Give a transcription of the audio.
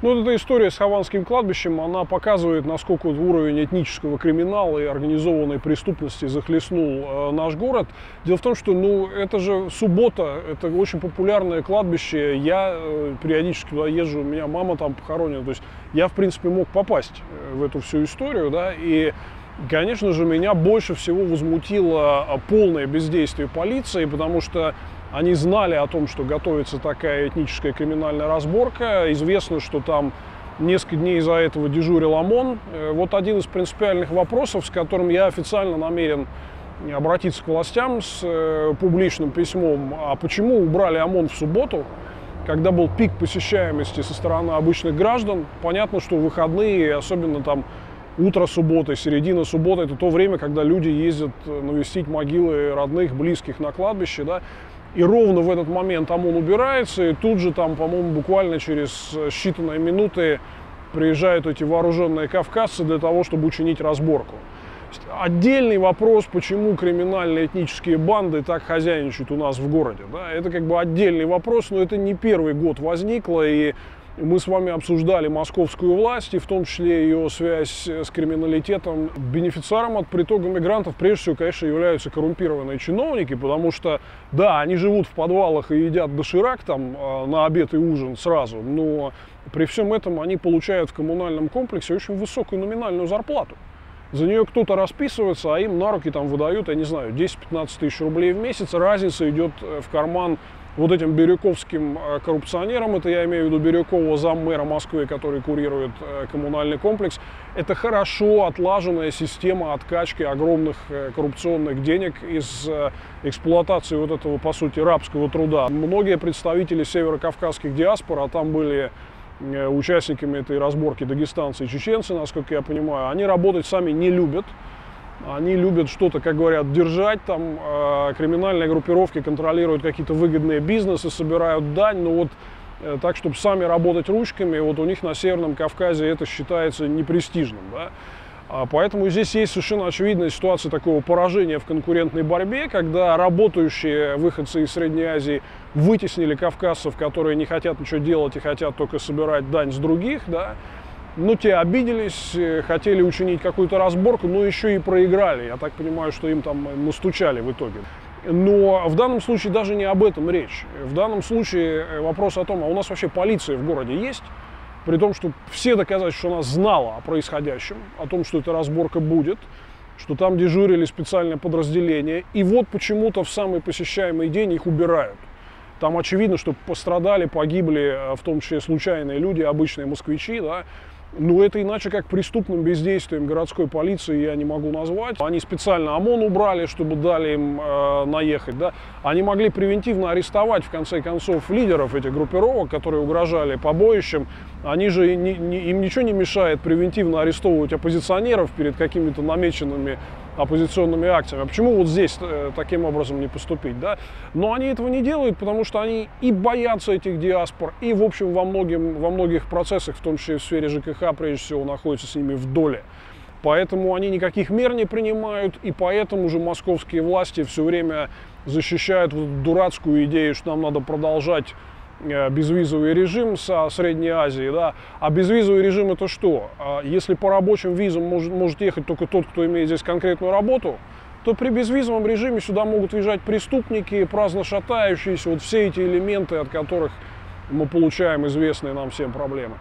Ну, вот эта история с Хованским кладбищем, она показывает, насколько уровень этнического криминала и организованной преступности захлестнул наш город. Дело в том, что, ну, это же суббота, это очень популярное кладбище. Я периодически туда езжу, у меня мама там похоронена. То есть я, в принципе, мог попасть в эту всю историю, да, и, конечно же, меня больше всего возмутило полное бездействие полиции, потому что они знали о том, что готовится такая этническая криминальная разборка. Известно, что там несколько дней из-за этого дежурил ОМОН. Вот один из принципиальных вопросов, с которым я официально намерен обратиться к властям с публичным письмом. А почему убрали ОМОН в субботу, когда был пик посещаемости со стороны обычных граждан? Понятно, что в выходные, особенно там утро субботы, середина субботы, это то время, когда люди ездят навестить могилы родных, близких на кладбище, да. И ровно в этот момент ОМОН убирается, и тут же там, по-моему, буквально через считанные минуты приезжают эти вооруженные кавказцы для того, чтобы учинить разборку. Отдельный вопрос, почему криминальные этнические банды так хозяйничают у нас в городе. Да? Это как бы отдельный вопрос, но это не первый год возникло, и мы с вами обсуждали московскую власть, и в том числе ее связь с криминалитетом. Бенефициаром от притока мигрантов, прежде всего, конечно, являются коррумпированные чиновники, потому что, да, они живут в подвалах и едят доширак там на обед и ужин сразу, но при всем этом они получают в коммунальном комплексе очень высокую номинальную зарплату. За нее кто-то расписывается, а им на руки там выдают, я не знаю, 10-15 тысяч рублей в месяц. Разница идет в карман вот этим бирюковским коррупционерам, это я имею в виду Бирюкова, заммэра Москвы, который курирует коммунальный комплекс. Это хорошо отлаженная система откачки огромных коррупционных денег из эксплуатации вот этого, по сути, рабского труда. Многие представители северокавказских диаспор, а там были участниками этой разборки дагестанцы и чеченцы, насколько я понимаю, они работать сами не любят. Они любят что-то, как говорят, держать, там криминальные группировки контролируют какие-то выгодные бизнесы, собирают дань, но вот так, чтобы сами работать ручками, вот у них на Северном Кавказе это считается непрестижным, да? Поэтому здесь есть совершенно очевидная ситуация такого поражения в конкурентной борьбе, когда работающие выходцы из Средней Азии вытеснили кавказцев, которые не хотят ничего делать и хотят только собирать дань с других, да? Ну, те обиделись, хотели учинить какую-то разборку, но еще и проиграли. Я так понимаю, что им там настучали в итоге. Но в данном случае даже не об этом речь. В данном случае вопрос о том, а у нас вообще полиция в городе есть? При том, что все доказательства, что она знала о происходящем, о том, что эта разборка будет, что там дежурили специальные подразделения. И вот почему-то в самый посещаемый день их убирают. Там очевидно, что пострадали, погибли, в том числе случайные люди, обычные москвичи, да. Но это иначе как преступным бездействием городской полиции я не могу назвать. Они специально ОМОН убрали, чтобы дали им наехать. Да? Они могли превентивно арестовать, в конце концов, лидеров этих группировок, которые угрожали побоищем. Они же, им ничего не мешает превентивно арестовывать оппозиционеров перед какими-то намеченными оппозиционными акциями. А почему вот здесь таким образом не поступить? Да? Но они этого не делают, потому что они и боятся этих диаспор, и, в общем, во многих процессах, в том числе в сфере ЖКХ, прежде всего, находятся с ними в доле. Поэтому они никаких мер не принимают, и поэтому же московские власти все время защищают вот дурацкую идею, что нам надо продолжать безвизовый режим со Средней Азии, да. А безвизовый режим это что? Если по рабочим визам может ехать только тот, кто имеет здесь конкретную работу, то при безвизовом режиме сюда могут въезжать преступники, праздно шатающиеся, вот все эти элементы, от которых мы получаем известные нам всем проблемы.